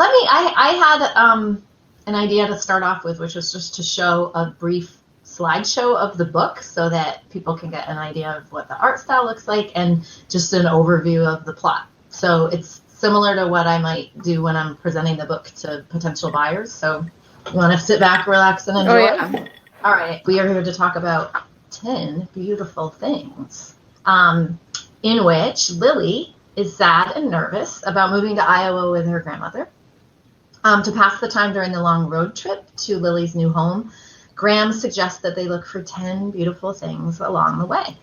I had an idea to start off with, which was just to show a brief slideshow of the book so that people can get an idea of what the art style looks like and just an overview of the plot. So it's similar to what I might do when I'm presenting the book to potential buyers. So you want to sit back, relax, and enjoy? Oh, yeah. All right. We are here to talk about 10 beautiful things, in which Lily is sad and nervous about moving to Iowa with her grandmother. To pass the time during the long road trip to Lily's new home, Graham suggests that they look for 10 beautiful things along the way.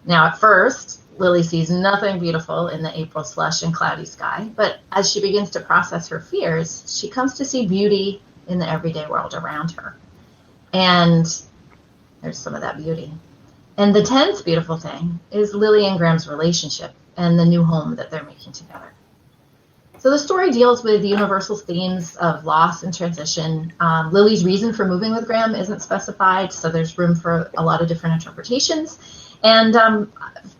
Now, at first, Lily sees nothing beautiful in the April slush and cloudy sky, but as she begins to process her fears, she comes to see beauty in the everyday world around her. And there's some of that beauty. And the 10th beautiful thing is Lily and Graham's relationship and the new home that they're making together. So the story deals with the universal themes of loss and transition. Lily's reason for moving with Graham isn't specified, so there's room for a lot of different interpretations. And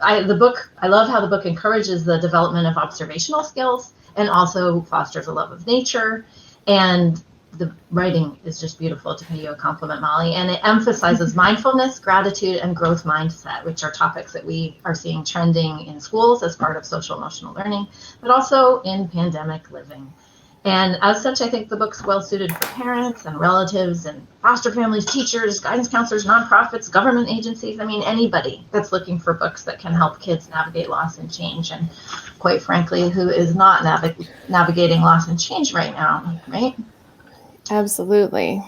I love how the book encourages the development of observational skills and also fosters a love of nature. And the writing is just beautiful, to pay you a compliment, Molly. And it emphasizes mindfulness, gratitude, and growth mindset, which are topics that we are seeing trending in schools as part of social emotional learning, but also in pandemic living. And as such, I think the book's well suited for parents and relatives and foster families, teachers, guidance counselors, nonprofits, government agencies. I mean, anybody that's looking for books that can help kids navigate loss and change. And quite frankly, who is not navigating loss and change right now, right? Absolutely.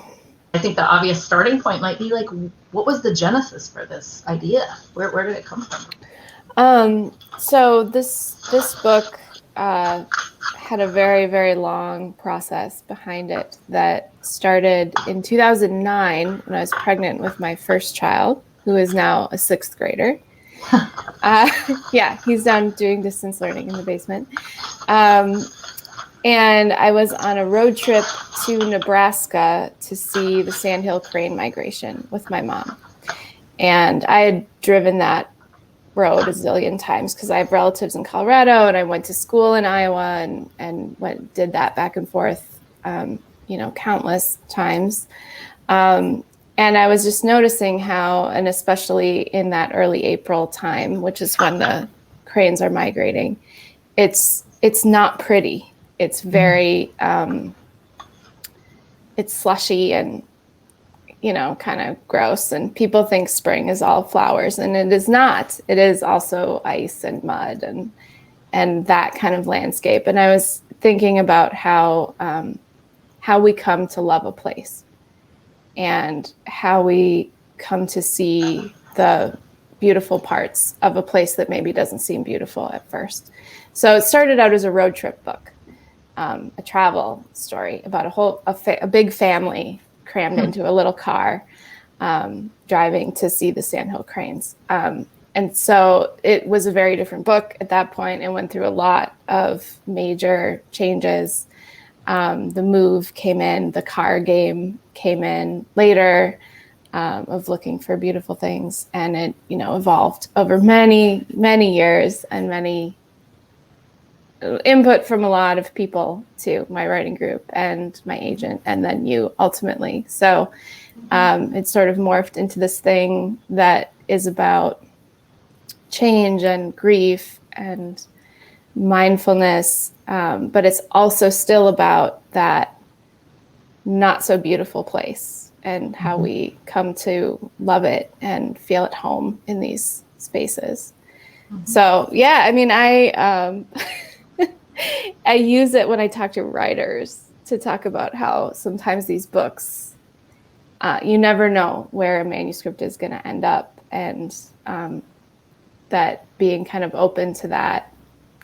I think the obvious starting point might be like, what was the genesis for this idea? Where did it come from? So this book had a very, very long process behind it that started in 2009 when I was pregnant with my first child, who is now a 6th grader. Yeah, he's down doing distance learning in the basement. And I was on a road trip to Nebraska to see the sandhill crane migration with my mom. And I had driven that road a zillion times because I have relatives in Colorado and I went to school in Iowa and did that back and forth, countless times. And I was just noticing how, and especially in that early April time, which is when the cranes are migrating, it's not pretty. It's very, it's slushy and, kind of gross. And people think spring is all flowers, and it is not. It is also ice and mud and that kind of landscape. And I was thinking about how we come to love a place and how we come to see the beautiful parts of a place that maybe doesn't seem beautiful at first. So it started out as a road trip book. A travel story about a big family crammed into a little car, driving to see the sandhill cranes. And so it was a very different book at that point. It went through a lot of major changes. The move came in, the car game came in later, of looking for beautiful things. And it, evolved over many, many years and many input from a lot of people too, my writing group and my agent, and then you ultimately. So it sort of morphed into this thing that is about change and grief and mindfulness, but it's also still about that not so beautiful place and how we come to love it and feel at home in these spaces. So yeah, I mean, I use it when I talk to writers to talk about how sometimes these books, you never know where a manuscript is going to end up, and that being kind of open to that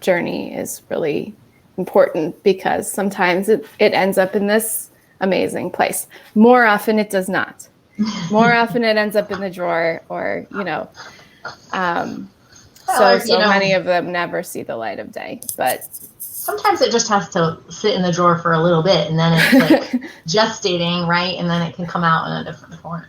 journey is really important, because sometimes it ends up in this amazing place. More often it does not. More often it ends up in the drawer, or, many of them never see the light of day. But sometimes it just has to sit in the drawer for a little bit, and then it's like gestating, right? And then it can come out in a different form.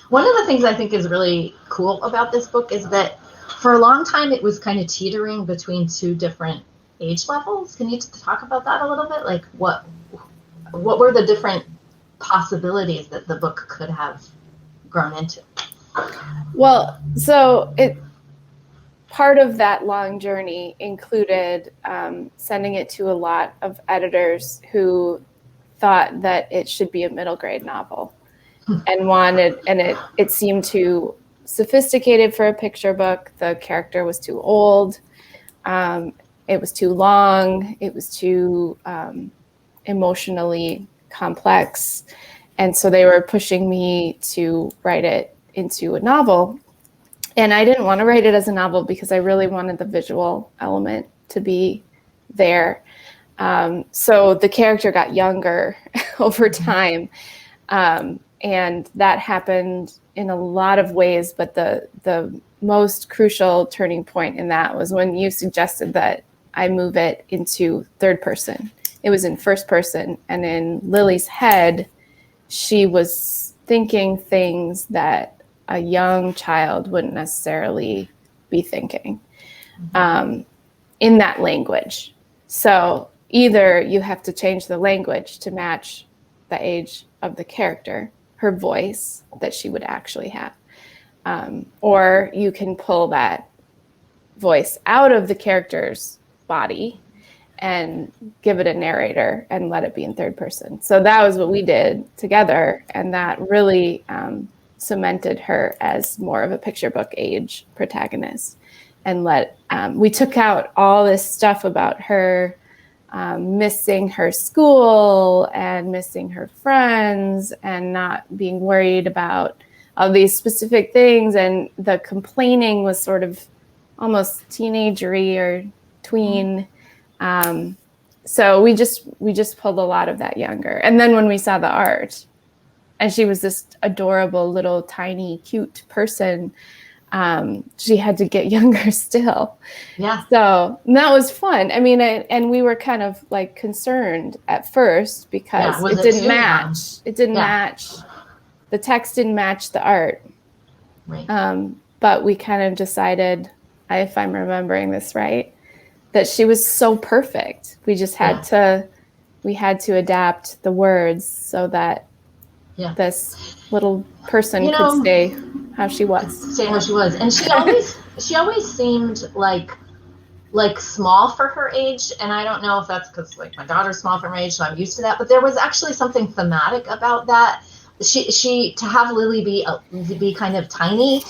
One of the things I think is really cool about this book is that for a long time it was kind of teetering between two different age levels. Can you talk about that a little bit? Like what were the different possibilities that the book could have grown into? Well, so part of that long journey included sending it to a lot of editors who thought that it should be a middle grade novel and it seemed too sophisticated for a picture book. The character was too old. It was too long. It was too emotionally complex. And so they were pushing me to write it into a novel. And I didn't want to write it as a novel because I really wanted the visual element to be there. So the character got younger over time. And that happened in a lot of ways. But the most crucial turning point in that was when you suggested that I move it into third person. It was in first person. And in Lily's head, she was thinking things that a young child wouldn't necessarily be thinking in that language. So either you have to change the language to match the age of the character, her voice that she would actually have, or you can pull that voice out of the character's body and give it a narrator and let it be in third person. So that was what we did together. And that really cemented her as more of a picture book age protagonist. And we took out all this stuff about her missing her school and missing her friends and not being worried about all these specific things. And the complaining was sort of almost teenagery or tween. So we just pulled a lot of that younger. And then when we saw the art, and she was this adorable little tiny cute person, she had to get younger still. Yeah. So that was fun. I mean, and we were kind of like concerned at first because it didn't match. It didn't match. The text didn't match the art. Right. But we kind of decided, if I'm remembering this right, that she was so perfect. We just had to adapt the words so that this little person could stay how she was. Stay how she was. And she always seemed like small for her age. And I don't know if that's because like my daughter's small for my age, so I'm used to that. But there was actually something thematic about that. She to have Lily be kind of tiny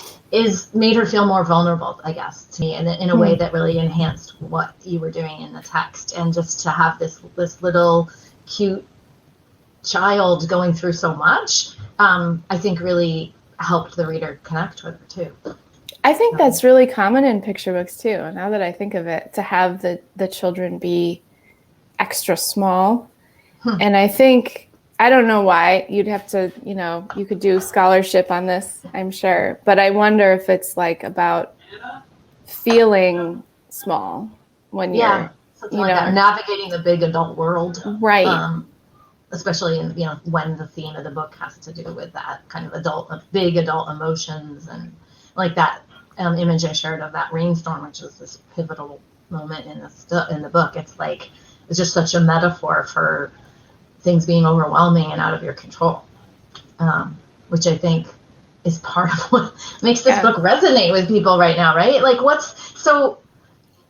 made her feel more vulnerable, I guess, to me, and in a way that really enhanced what you were doing in the text. And just to have this little cute child going through so much, I think really helped the reader connect with her too. I think that's really common in picture books too. Now that I think of it, to have the children be extra small. And I think, I don't know why, you'd have to, you could do scholarship on this, I'm sure. But I wonder if it's like about feeling small when you're, like that, navigating the big adult world. Right. Especially in, when the theme of the book has to do with that kind of big adult emotions, and like that image I shared of that rainstorm, which is this pivotal moment in the book. It's just such a metaphor for things being overwhelming and out of your control, which I think is part of what makes this book resonate with people right now, right? Like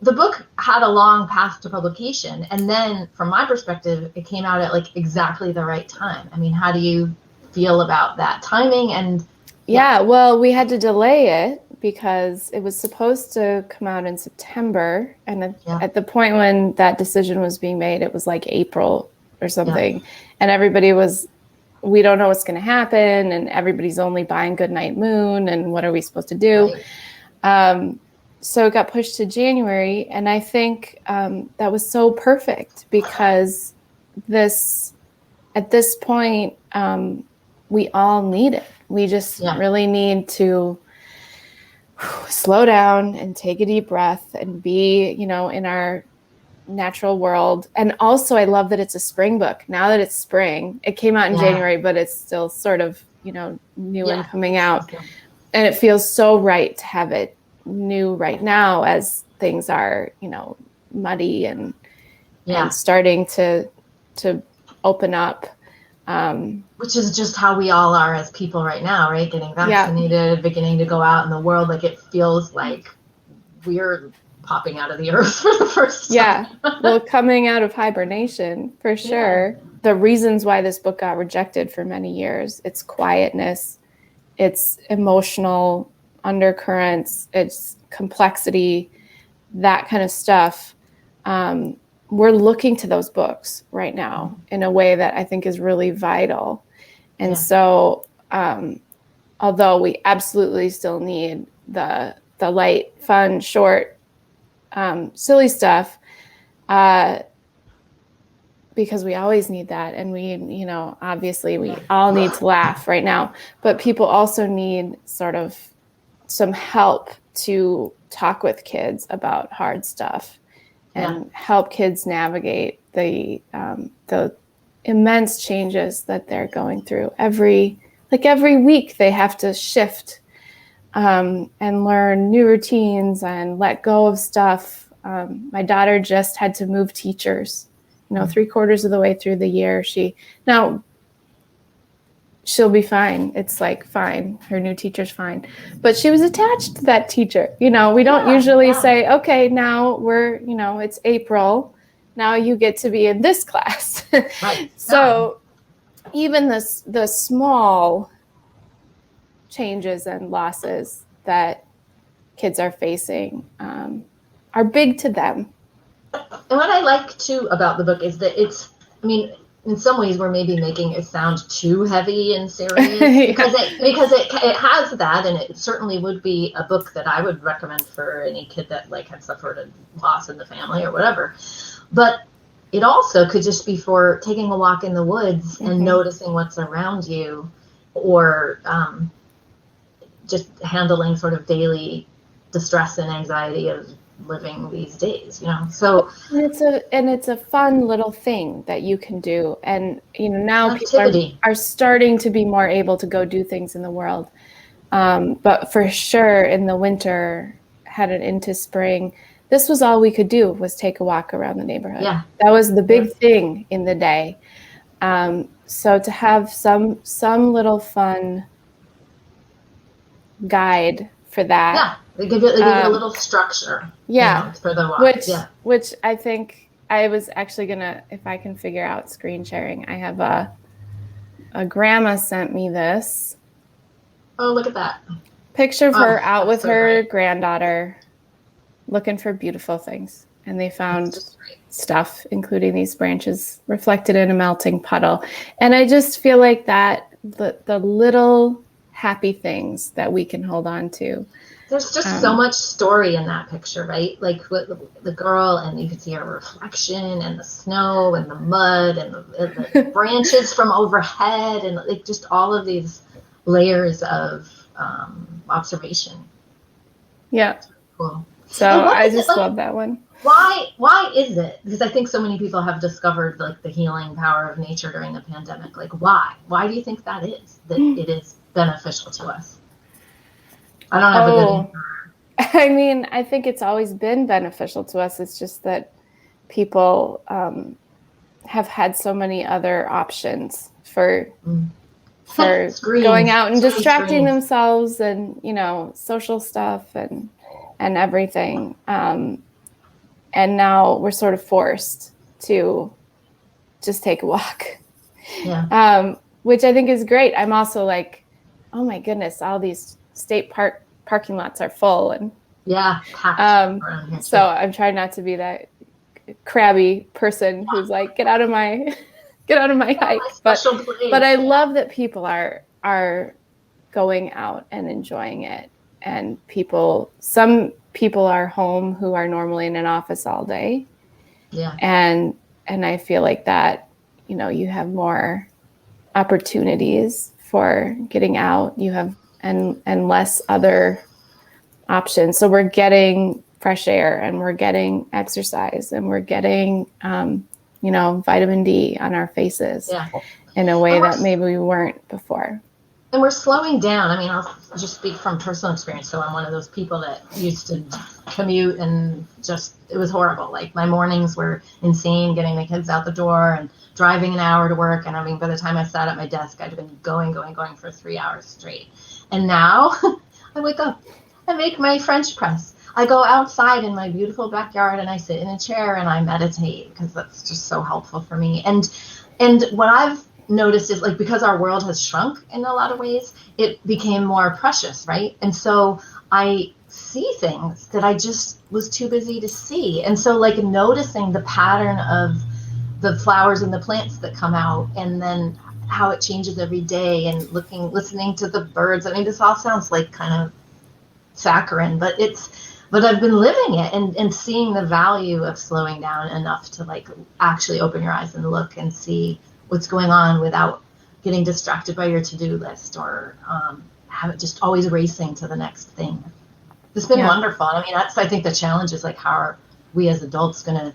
the book had a long path to publication, and then from my perspective, it came out at like exactly the right time. I mean, how do you feel about that timing? And well, we had to delay it because it was supposed to come out in September, and at the point when that decision was being made, it was like April or something, and everybody was, we don't know what's going to happen, and everybody's only buying Goodnight Moon, and what are we supposed to do? Right. So it got pushed to January, and I think that was so perfect because at this point, we all need it. We just really need to slow down and take a deep breath and be, in our natural world. And also, I love that it's a spring book. Now that it's spring, it came out in January, but it's still sort of, new and coming out. And it feels so right to have it new right now as things are, muddy and starting to open up. Which is just how we all are as people right now, right? Getting vaccinated, beginning to go out in the world. Like it feels like we're popping out of the earth for the first time. Yeah. Well, coming out of hibernation, for sure. Yeah. The reasons why this book got rejected for many years, its quietness, its emotional undercurrents, its complexity, that kind of stuff. We're looking to those books right now in a way that I think is really vital. And so, although we absolutely still need the light, fun, short, silly stuff, because we always need that. And we, obviously we all need to laugh right now, but people also need sort of some help to talk with kids about hard stuff and help kids navigate the immense changes that they're going through. Every week they have to shift and learn new routines and let go of stuff. My daughter just had to move teachers, 3/4 of the way through the year. She'll be fine. It's like fine. Her new teacher's fine. But she was attached to that teacher. We don't usually say, okay, now we're, it's April. Now you get to be in this class. Right. So even the small changes and losses that kids are facing are big to them. And what I like too about the book is that in some ways we're maybe making it sound too heavy and serious because it has that, and it certainly would be a book that I would recommend for any kid that had suffered a loss in the family or whatever. But it also could just be for taking a walk in the woods and noticing what's around you, or just handling sort of daily distress and anxiety of living these days, so it's a fun little thing that you can do, and now people are starting to be more able to go do things in the world, but for sure in the winter, headed into spring, this was all we could do, was take a walk around the neighborhood. That was the big thing in the day. So to have some little fun guide for that. They give you a little structure. For the walk. Which I think I was actually gonna, if I can figure out screen sharing, I have a grandma sent me this. Oh, look at that picture of her out with her granddaughter, looking for beautiful things, and they found stuff, including these branches reflected in a melting puddle. And I just feel like that the little happy things that we can hold on to. There's just so much story in that picture, right? Like with the girl, and you can see her reflection, and the snow, and the mud, and the branches from overhead, and just all of these layers of observation. Yeah. Cool. So I just love that one. Why is it? Because I think so many people have discovered the healing power of nature during the pandemic. Why? Why do you think that is? That it is beneficial to us? I don't have a good answer. I think it's always been beneficial to us. It's just that people have had so many other options for going out and distracting themselves, and social stuff and everything. And now we're sort of forced to just take a walk. Which I think is great. I'm also like, oh my goodness, all these state parking lots are full, and so I'm trying not to be that crabby person who's like, get out of my hike. But I love that people are going out and enjoying it, and some people are home who are normally in an office all day. And I feel like that, you have more opportunities for getting out. You have and less other options. So we're getting fresh air, and we're getting exercise, and we're getting vitamin D on our faces in a way that maybe we weren't before. And we're slowing down. I mean, I'll just speak from personal experience. So I'm one of those people that used to commute and just, it was horrible. Like my mornings were insane, getting the kids out the door and driving an hour to work. And I mean, by the time I sat at my desk, I'd been going for 3 hours straight. And now I wake up, I make my French press. I go outside in my beautiful backyard and I sit in a chair and I meditate because that's just so helpful for me. And what I've noticed is, like, because our world has shrunk in a lot of ways, it became more precious, right? And so I see things that I just was too busy to see. And so, like, noticing the pattern of the flowers and the plants that come out, and then how it changes every day, and listening to the birds. I mean, this all sounds like kind of saccharine, but I've been living it and seeing the value of slowing down enough to, like, actually open your eyes and look and see what's going on without getting distracted by your to-do list, or have it just always racing to the next thing. It's been wonderful. I mean, I think the challenge is, like, how are we as adults going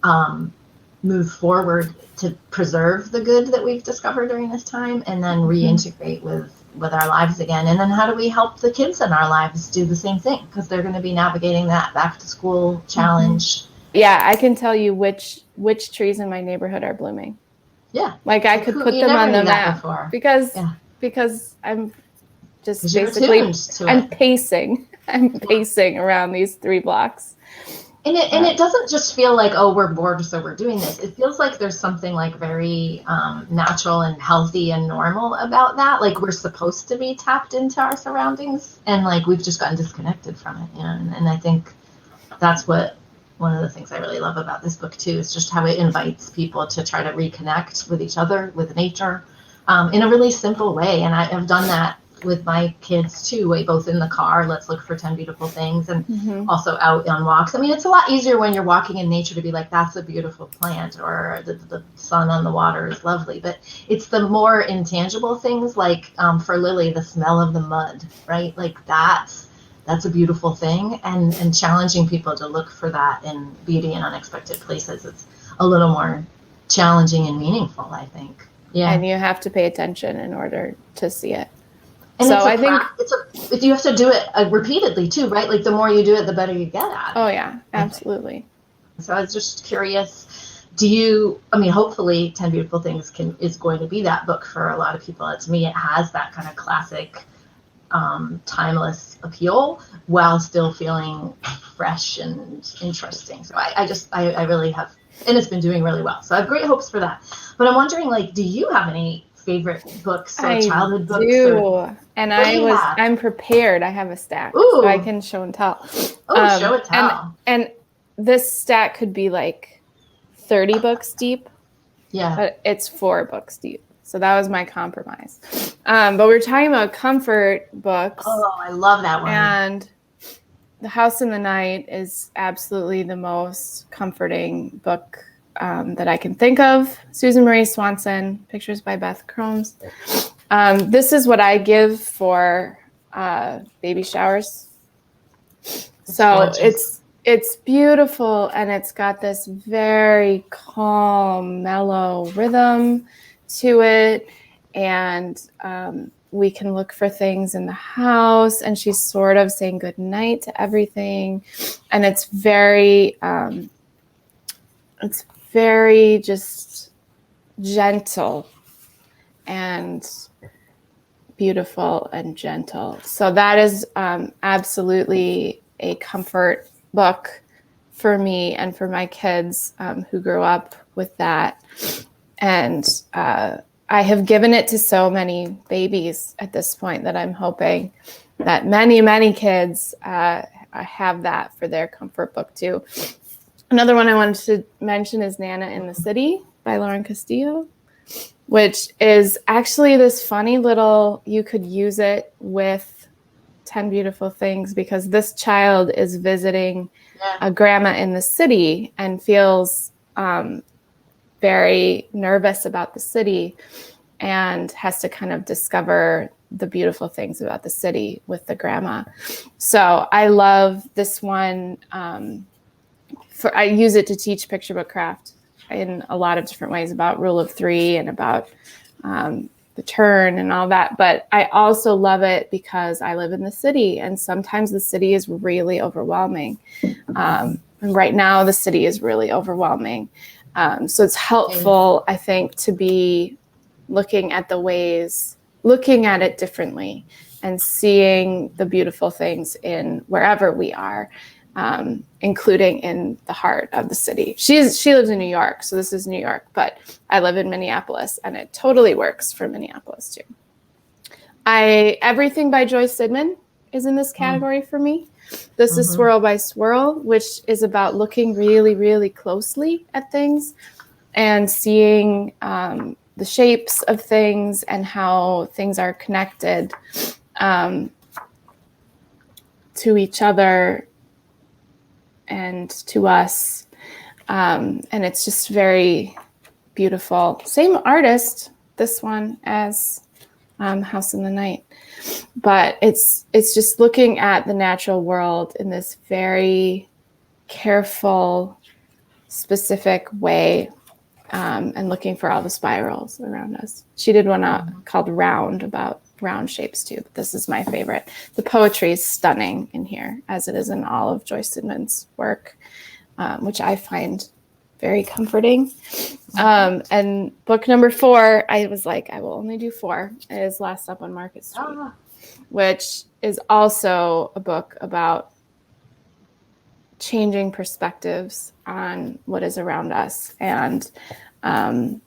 to move forward to preserve the good that we've discovered during this time, and then reintegrate with our lives again. And then how do we help the kids in our lives do the same thing? Because they're going to be navigating that back to school challenge. Yeah, I can tell you which trees in my neighborhood are blooming. Yeah. Like I could put them on the map because I'm just basically I'm pacing. I'm pacing around these 3 blocks. And it doesn't just feel like, oh, we're bored, so we're doing this. It feels like there's something, like, very natural and healthy and normal about that. Like, we're supposed to be tapped into our surroundings, and, like, we've just gotten disconnected from it, you know. And I think that's what one of the things I really love about this book too, is just how it invites people to try to reconnect with each other, with nature, in a really simple way. And I have done that with my kids too, both in the car, let's look for 10 beautiful things, and also out on walks. I mean, it's a lot easier when you're walking in nature to be like, that's a beautiful plant, or the sun on the water is lovely. But it's the more intangible things, like for Lily, the smell of the mud, right? Like that's a beautiful thing, and challenging people to look for that in beauty in unexpected places. It's a little more challenging and meaningful, I think. Yeah. And you have to pay attention in order to see it. And so I think you have to do it repeatedly too, right? Like the more you do it, the better you get at it. Oh yeah, absolutely. So I was just curious, hopefully 10 Beautiful Things is going to be that book for a lot of people. To me, it has that kind of classic, timeless appeal while still feeling fresh and interesting. So I really have, and it's been doing really well. So I have great hopes for that. But I'm wondering, like, do you have any favorite books or childhood books? And I'm prepared. I have a stack. Ooh. So I can show and tell. Show and tell. And this stack could be like 30 books deep. Yeah. But it's 4 books deep. So that was my compromise. But we're talking about comfort books. Oh, I love that one. And The House in the Night is absolutely the most comforting book that I can think of. Susan Marie Swanson, pictures by Beth Cromes. This is what I give for baby showers. So it's beautiful, and it's got this very calm, mellow rhythm to it, and we can look for things in the house, and she's sort of saying good night to everything, and it's very just gentle and beautiful and gentle. So that is absolutely a comfort book for me and for my kids who grew up with that. And I have given it to so many babies at this point that I'm hoping that many, many kids have that for their comfort book too. Another one I wanted to mention is Nana in the City by Lauren Castillo, which is actually this funny little, you could use it with 10 Beautiful Things, because this child is visiting a grandma in the city and feels very nervous about the city and has to kind of discover the beautiful things about the city with the grandma. So I love this one. I use it to teach picture book craft in a lot of different ways, about rule of 3 and about the turn and all that. But I also love it because I live in the city, and sometimes the city is really overwhelming. And right now the city is really overwhelming. So it's helpful, I think, to be looking at it differently and seeing the beautiful things in wherever we are, including in the heart of the city. She lives in New York, so this is New York, but I live in Minneapolis, and it totally works for Minneapolis too. Everything by Joyce Sidman is in this category for me. This is Swirl by Swirl, which is about looking really, really closely at things and seeing the shapes of things and how things are connected to each other and to us. And it's just very beautiful. Same artist, this one, as House in the Night. But it's just looking at the natural world in this very careful, specific way, and looking for all the spirals around us. She did one called Round, about round shapes too, but this is my favorite. The poetry is stunning in here, as it is in all of Joyce Sidman's work, which I find very comforting. And book number 4, I was like, I will only do 4. It is Last Up on Market Street, which is also a book about changing perspectives on what is around us and finding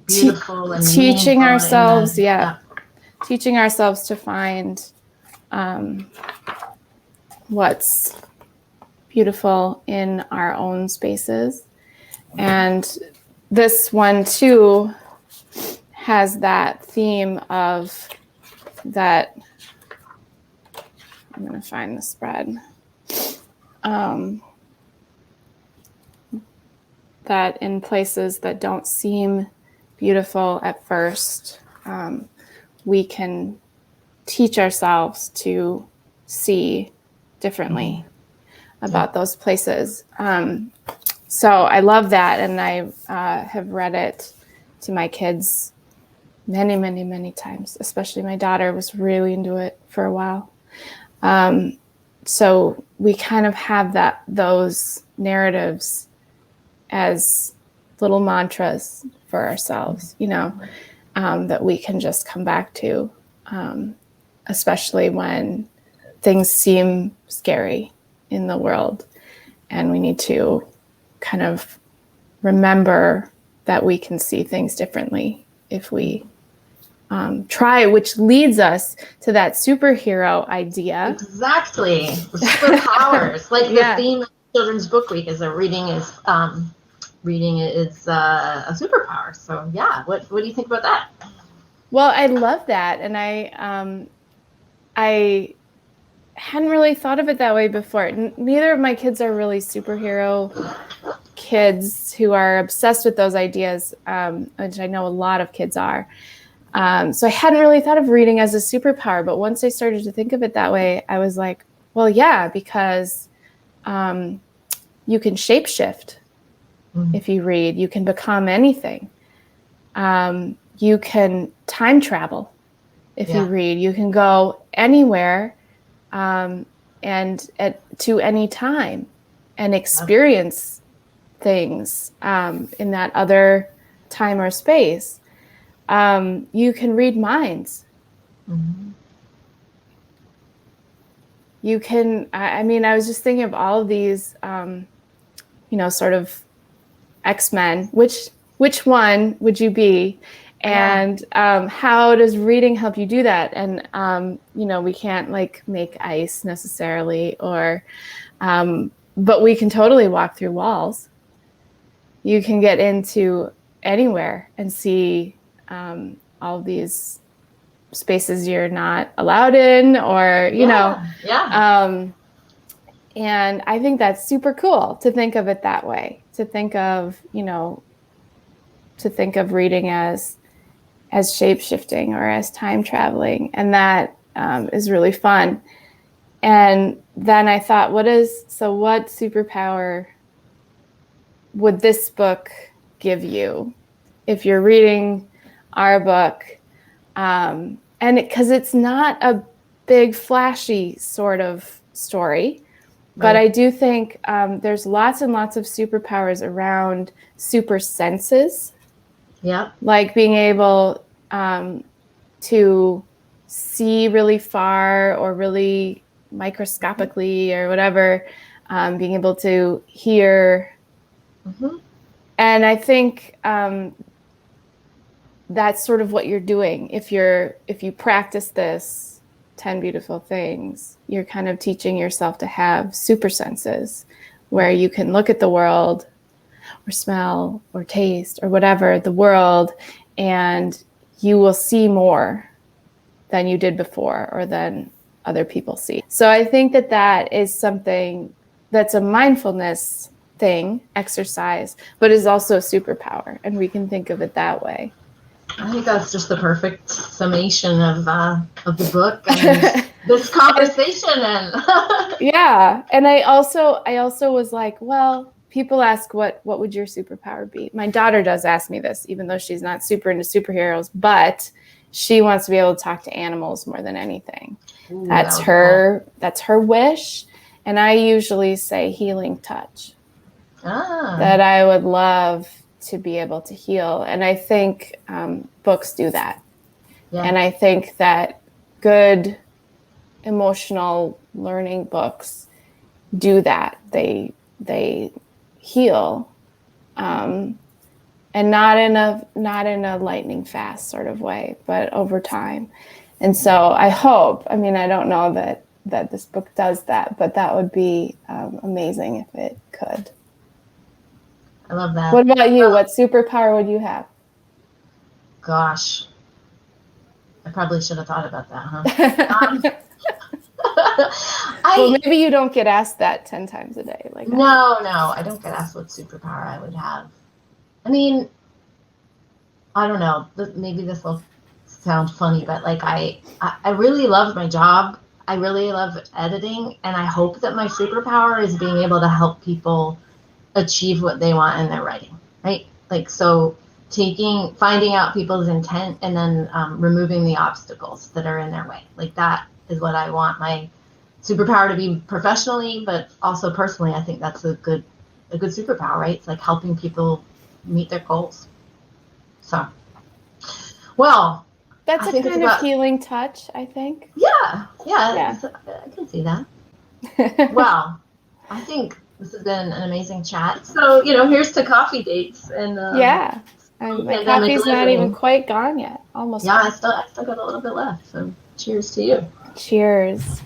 beautiful and teaching ourselves, teaching ourselves to find what's beautiful in our own spaces. And this one too has that theme of that. I'm going to find the spread. That in places that don't seem beautiful at first, we can teach ourselves to see differently about those places. So I love that, and I have read it to my kids many, many, many times. Especially my daughter was really into it for a while. So we kind of have those narratives as little mantras for ourselves, that we can just come back to, especially when things seem scary in the world. And we need to kind of remember that we can see things differently if we try, which leads us to that superhero idea. Exactly. Superpowers. Like the theme of Children's Book Week is that reading is a superpower. So yeah, what do you think about that? Well, I love that. And I hadn't really thought of it that way before. Neither of my kids are really superhero kids who are obsessed with those ideas, which I know a lot of kids are. So I hadn't really thought of reading as a superpower, but once I started to think of it that way, I was like, well, yeah, because you can shapeshift if you read. You can become anything. You can time travel if you read. You can go anywhere and to any time and experience things in that other time or space. You can read minds. You can, I was just thinking of all of these, sort of X-Men, which one would you be? And how does reading help you do that? And, we can't make ice necessarily, but we can totally walk through walls. You can get into anywhere and see all these spaces you're not allowed in, or and I think that's super cool to think of it that way, to think of reading as shape-shifting or as time traveling, and that is really fun. And then I thought, what superpower would this book give you if you're reading our book. And because it's not a big, flashy sort of story, but I do think there's lots and lots of superpowers around super senses. Yeah. Like being able to see really far or really microscopically or whatever, being able to hear. Mm-hmm. And I think that's sort of what you're doing. If you practice this 10 beautiful things, you're kind of teaching yourself to have super senses where you can look at the world or smell or taste or whatever the world, and you will see more than you did before or than other people see. So I think that is something that's a mindfulness thing, exercise, but is also a superpower, and we can think of it that way. I think that's just the perfect summation of the book and this conversation. And yeah, and I also was like, well, people ask what would your superpower be? My daughter does ask me this, even though she's not super into superheroes, but she wants to be able to talk to animals more than anything. Ooh, that's her wish, and I usually say healing touch. That I would love to be able to heal. And I think books do that. Yeah. And I think that good emotional learning books do that. They heal, and not in a lightning fast sort of way, but over time. And so I hope, I don't know that this book does that, but that would be amazing if it could. I love that. What about you? What superpower would you have? Gosh. I probably should have thought about that, huh? Well, maybe you don't get asked that 10 times a day. No, I don't get asked what superpower I would have. I don't know. Maybe this will sound funny, but I really love my job. I really love editing, and I hope that my superpower is being able to help people achieve what they want in their writing, right? Finding out people's intent and then removing the obstacles that are in their way. That is what I want my superpower to be professionally, but also personally. I think that's a good superpower, right? It's helping people meet their goals. So, well, that's a kind of healing touch, I think. Yeah. I can see that. Well, I think this has been an amazing chat. So, here's to coffee dates. And yeah. My coffee's not even quite gone yet. Almost. Yeah, I still got a little bit left. So cheers to you. Cheers.